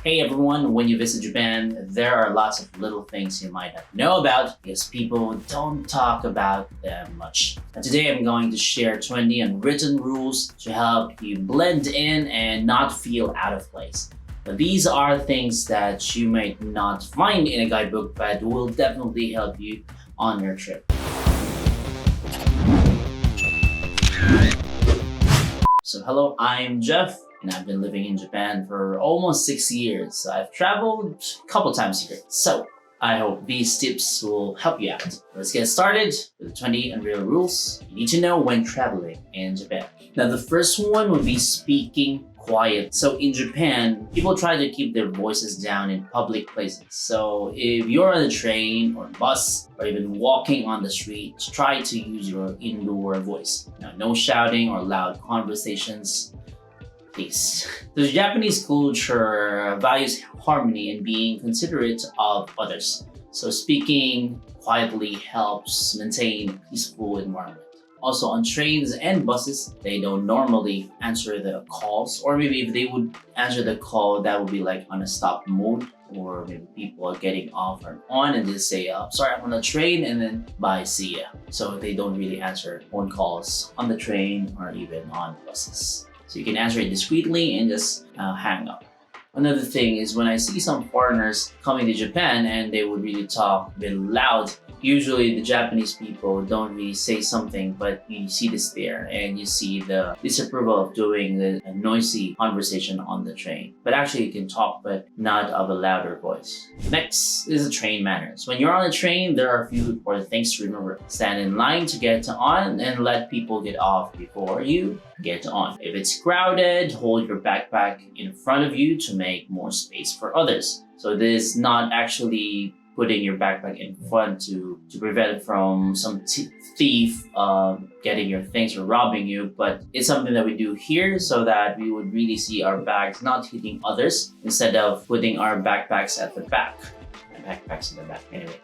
Hey everyone, when you visit Japan, there are lots of little things you might not know about because people don't talk about them much. And today I'm going to share 20 unwritten rules to help you blend in and not feel out of place. Now, these are things that you might not find in a guidebook, but will definitely help you on your trip. So hello, I'm Jeff. And I've been living in Japan for almost 6 years. I've traveled a couple times here. So I hope these tips will help you out. Let's get started with the 20 unreal rules you need to know when traveling in Japan. Now the first one would be speaking quiet. So in Japan, people try to keep their voices down in public places. So if you're on a train or bus or even walking on the street, try to use your indoor voice. Now, no shouting or loud conversations. The Japanese culture values harmony and being considerate of others. So speaking quietly helps maintain a peaceful environment. Also on trains and buses, they don't normally answer the calls, or maybe if they would answer the call, that would be like on a stop mode, or maybe people are getting off or on and they say, sorry, I'm on the train, and then bye, see ya. So they don't really answer phone calls on the train or even on buses. So you can answer it discreetly and just hang up. Another thing is when I see some foreigners coming to Japan and they would really talk a bit loud, usually the Japanese people don't really say something, but you see this there and you see the disapproval of doing the noisy conversation on the train. But actually you can talk, but not of a louder voice. Next is the train manners. When you're on a train, there are a few important things to remember. Stand in line to get on and let people get off before you get on. If it's crowded, hold your backpack in front of you to make more space for others. So this is not actually putting your backpack in front to prevent from some thief getting your things or robbing you, but it's something that we do here so that we would really see our bags not hitting others instead of putting our backpacks at the back. Backpacks in the back, anyway.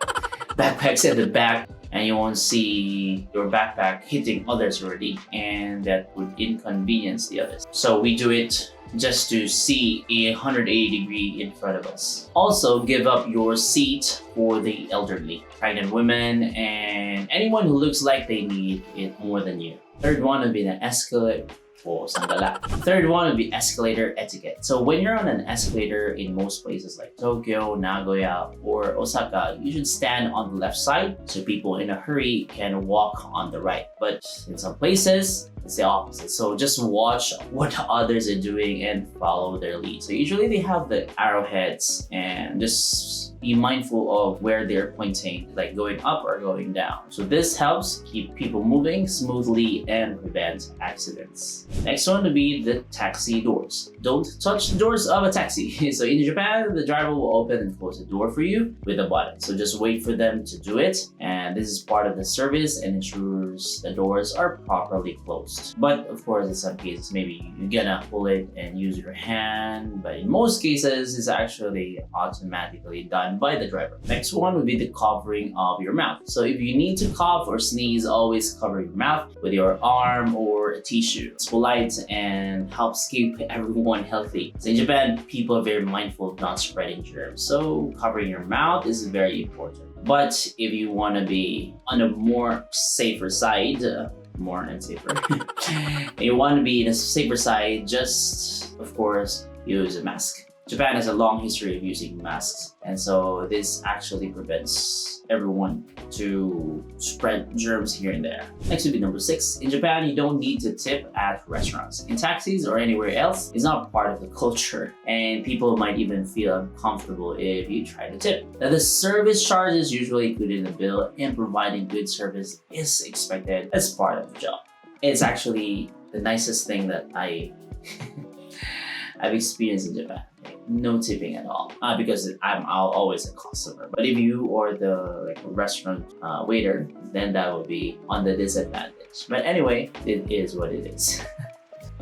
Backpacks at the back, and you won't see your backpack hitting others already, and that would inconvenience the others. So we do it just to see a 180 degree in front of us. Also, give up your seat for the elderly, pregnant women, and anyone who looks like they need it more than you. Third one would be the escalator. Third one would be escalator etiquette. So when you're on an escalator in most places like Tokyo, Nagoya, or Osaka, you should stand on the left side so people in a hurry can walk on the right. But in some places, it's the opposite. So just watch what others are doing and follow their lead. So usually they have the arrowheads, and just be mindful of where they're pointing, like going up or going down. So this helps keep people moving smoothly and prevent accidents. Next one would be the taxi doors. Don't touch the doors of a taxi. So in Japan, the driver will open and close the door for you with a button. So just wait for them to do it. And this is part of the service and ensures the doors are properly closed. But of course, in some cases, maybe you're gonna pull it and use your hand. But in most cases, it's actually automatically done by the driver. Next one would be the covering of your mouth. So if you need to cough or sneeze, always cover your mouth with your arm or a tissue. It's polite and helps keep everyone healthy. So in Japan, people are very mindful of not spreading germs. So covering your mouth is very important. But if you want to be on a more safer side, more and safer, you want to be in a safer side, just of course use a mask. Japan has a long history of using masks, and so this actually prevents everyone to spread germs here and there. Next would be number 6. In Japan, you don't need to tip at restaurants. In taxis or anywhere else, it's not part of the culture, and people might even feel uncomfortable if you try to tip. Now, the service charge is usually included in the bill, and providing good service is expected as part of the job. It's actually the nicest thing that I've experienced in Japan. No tipping at all, because I'm always a customer. But if you are the restaurant waiter, then that would be on the disadvantage. But anyway, it is what it is.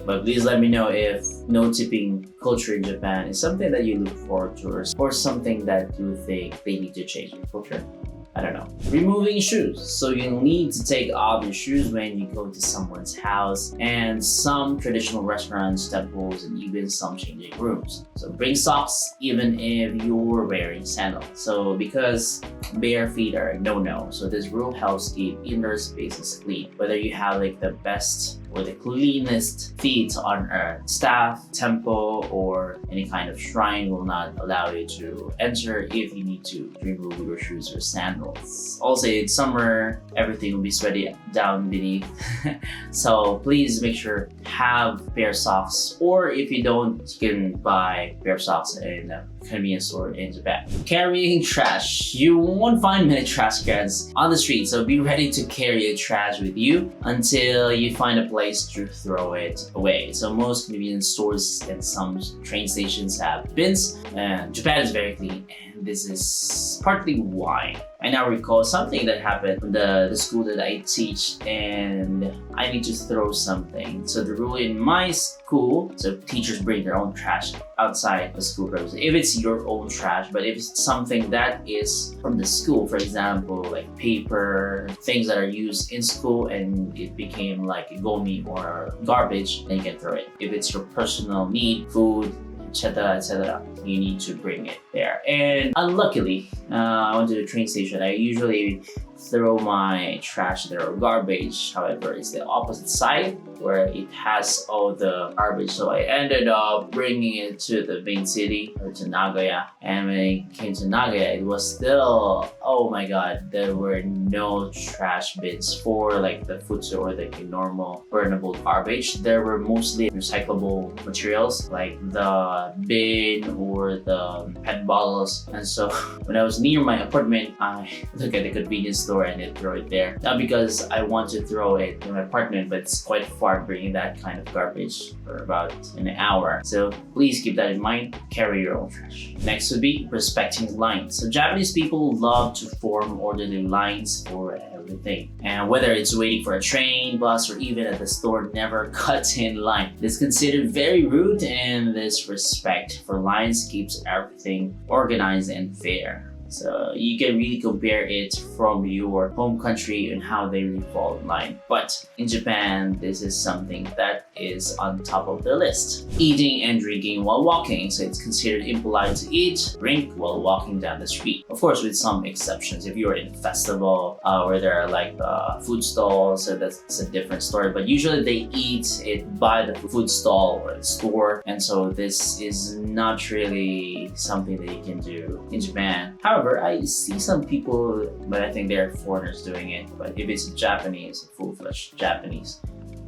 But please let me know if no tipping culture in Japan is something that you look forward to, or something that you think they need to change in culture. I don't know. Removing shoes. So you'll need to take off your shoes when you go to someone's house, and some traditional restaurants, temples, and even some changing rooms. So bring socks even if you're wearing sandals. So because bare feet are no-no, so this rule helps keep indoor spaces clean. Whether you have like the best or the cleanest feet on earth, staff, temple, or any kind of shrine will not allow you to enter if you need to remove your shoes or sandals. Also, it's summer, everything will be sweaty down beneath. So please make sure have pair of socks, or if you don't, you can buy pair of socks in a convenience store in Japan. Carrying trash. You won't find many trash cans on the street, so be ready to carry your trash with you until you find a place to throw it away. So most convenience stores and some train stations have bins, and Japan is very clean, and this is partly why. I now recall something that happened in the school that I teach, and I need to throw something. So the rule in my school, so teachers bring their own trash outside the school premises. If it's your own trash, but if it's something that is from the school, for example, like paper, things that are used in school and it became like a gomi or garbage, then you can throw it. If it's your personal need, food, etc., you need to bring it there. And unluckily, I went to the train station. I usually throw my trash there or garbage. However, it's the opposite side where it has all the garbage. So I ended up bringing it to the main city or to Nagoya. And when I came to Nagoya, it was still, oh my god, there were no trash bins for like the futsu or the normal burnable garbage. There were mostly recyclable materials like the bin or the PET bottles. And so when I was near my apartment, I look at the convenience store and I throw it there. Not because I want to throw it in my apartment, but it's quite far bringing that kind of garbage for about an hour. So please keep that in mind. Carry your own trash. Next would be respecting lines. So Japanese people love to form orderly lines for everything. And whether it's waiting for a train, bus, or even at the store, never cut in line. It's considered very rude, and this respect for lines keeps everything organized and fair. So you can really compare it from your home country and how they really fall in line. But in Japan, this is something that is on top of the list. Eating and drinking while walking. So it's considered impolite to eat, drink while walking down the street. Of course, with some exceptions. If you're in a festival where there are like food stalls, so that's a different story. But usually they eat it by the food stall or the store. And so this is not really something that you can do in Japan. However, I see some people, but I think they're foreigners doing it. But if it's Japanese, full-fledged Japanese,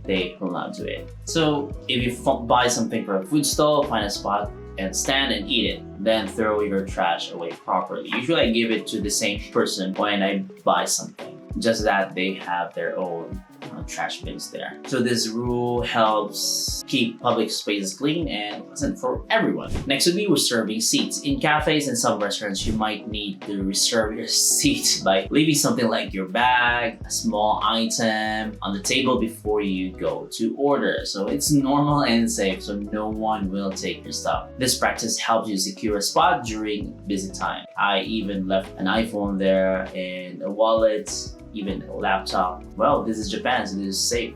they will not do it. So if you buy something from a food stall, find a spot and stand and eat it. Then throw your trash away properly. Usually I give it to the same person when I buy something. Just that they have their own trash bins there. So this rule helps keep public spaces clean and pleasant for everyone. Next would be reserving seats. In cafes and some restaurants, you might need to reserve your seat by leaving something like your bag, a small item on the table before you go to order. So it's normal and safe, so no one will take your stuff. This practice helps you secure a spot during busy time. I even left an iPhone there and a wallet, even a laptop. Well, this is Japan, so this is safe.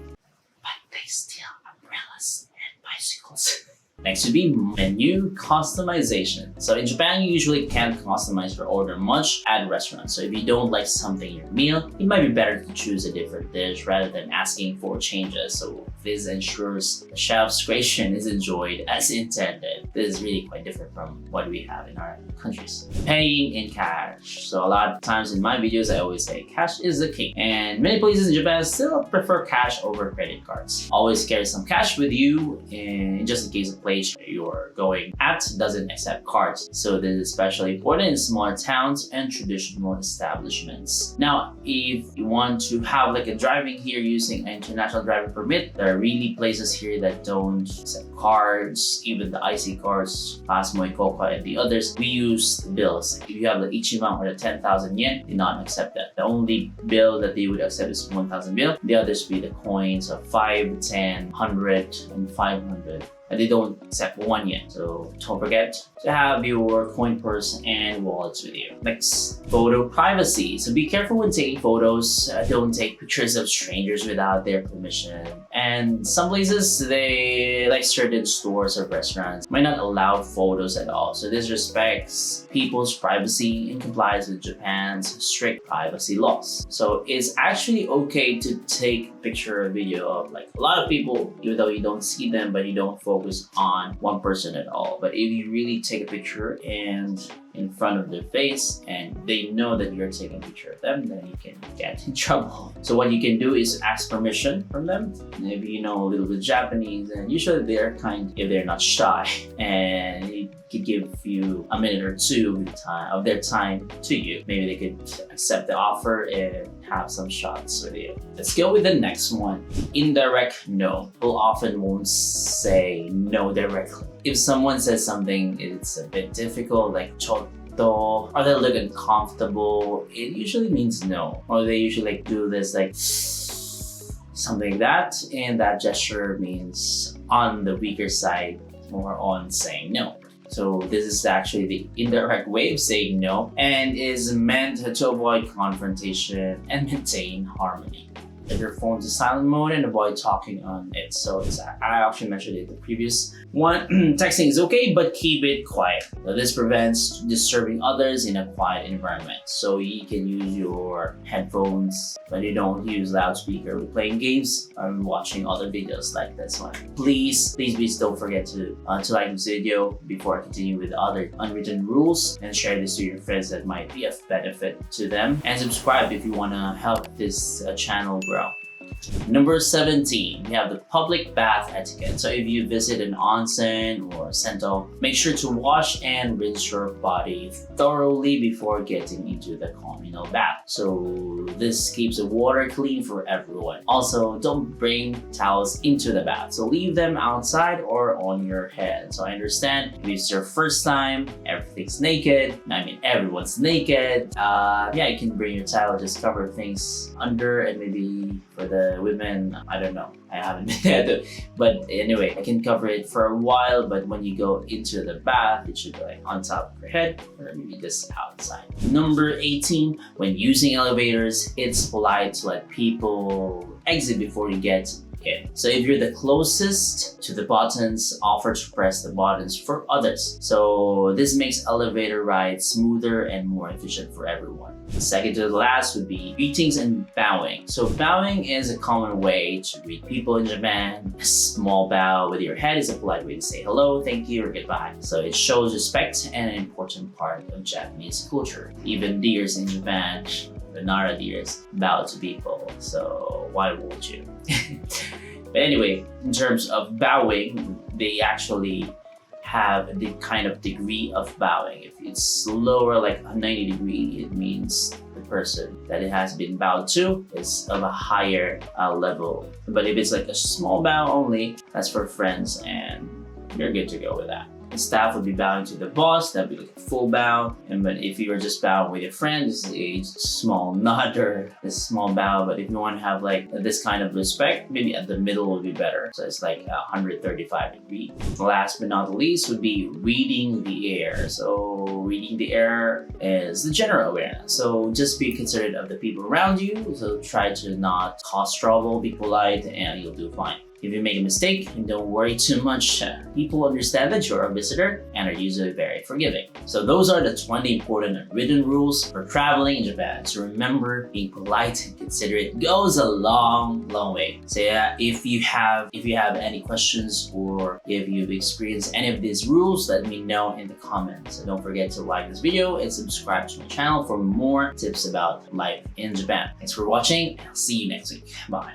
But they steal umbrellas and bicycles. Next would be menu customization. So in Japan, you usually can't customize your order much at restaurants. So if you don't like something in your meal, it might be better to choose a different dish rather than asking for changes. So this ensures the chef's creation is enjoyed as intended. This is really quite different from what we have in our countries. Paying in cash. So a lot of times in my videos, I always say cash is the king. And many places in Japan still prefer cash over credit cards. Always carry some cash with you, and just in case a place you're going at doesn't accept cards. So this is especially important in smaller towns and traditional establishments. Now, if you want to have like a driving here using an international driving permit, there are really places here that don't accept cards, even the IC cards, Pasmo, Ikoka, and the others. We use bills. If you have the Ichiban or the 10,000 yen, they not accept that. The only bill that they would accept is 1,000 bill. The others be the coins of 5, 10, 100, and 500. and they don't accept one yen. So don't forget to have your coin purse and wallets with you. Next, photo privacy. So be careful when taking photos. Don't take pictures of strangers without their permission. And some places, they like certain stores or restaurants might not allow photos at all. So this respects people's privacy and complies with Japan's strict privacy laws. So it's actually okay to take a picture or video of like a lot of people, even though you don't see them, but you don't focus on one person at all. But if you really take a picture and in front of their face and they know that you're taking a picture of them, then you can get in trouble. So what you can do is ask permission from them. Maybe you know a little bit Japanese, and usually they're kind if they're not shy, and it could give you a minute or two of their time to you. Maybe they could accept the offer and have some shots with you. Let's go with the next one. Indirect no. People often won't say no directly. If someone says something, it's a bit difficult, like chotto, or they look uncomfortable, it usually means no. Or they usually like do this like something like that, and that gesture means on the weaker side, more on saying no. So this is actually the indirect way of saying no and is meant to avoid confrontation and maintain harmony. Set your phone to silent mode and avoid talking on it. So I actually mentioned it in the previous one. Texting is okay, but keep it quiet. So this prevents disturbing others in a quiet environment. So you can use your headphones, but you don't use loudspeaker when playing games or watching other videos like this one. Please don't forget to like this video before I continue with other unwritten rules, and share this to your friends that might be of benefit to them, and subscribe if you want to help this channel grow. Number 17, we have the public bath etiquette. So if you visit an onsen or sento, make sure to wash and rinse your body thoroughly before getting into the communal bath. So this keeps the water clean for everyone. Also, don't bring towels into the bath. So leave them outside or on your head. So I understand if it's your first time, everything's naked. I mean, everyone's naked. Yeah, you can bring your towel, just cover things under, and maybe for the women, I don't know, I haven't been there, but anyway, I can cover it for a while. But when you go into the bath, it should be like on top of your head or maybe just outside. Number 18, when using elevators, it's polite to let people exit before you get in. So if you're the closest to the buttons, offer to press the buttons for others. So this makes elevator rides smoother and more efficient for everyone. The second to the last would be greetings and bowing. So bowing is a common way to greet people in Japan. A small bow with your head is a polite way to say hello, thank you, or goodbye. So it shows respect and an important part of Japanese culture. Even deers in Japan, the Nara deers, bow to people. So why won't you? But anyway, in terms of bowing, they actually have the kind of degree of bowing. If it's lower, like a 90 degree, it means the person that it has been bowed to is of a higher level. But if it's like a small bow only, that's for friends, and you're good to go with that. The staff would be bowing to the boss, that'd be like a full bow. And but if you were just bowing with your friends, a small nod or a small bow. But if you want to have like this kind of respect, maybe at the middle would be better. So it's like 135 degree. Last but not least would be reading the air. So reading the air is the general awareness. So just be considerate of the people around you. So try to not cause trouble, be polite, and you'll do fine. If you make a mistake, don't worry too much. People understand that you're a visitor and are usually very forgiving. So those are the 20 important unwritten rules for traveling in Japan. So remember, being polite and considerate goes a long, long way. So yeah, if you have any questions or if you've experienced any of these rules, let me know in the comments. So don't forget to like this video and subscribe to my channel for more tips about life in Japan. Thanks for watching, and I'll see you next week. Bye.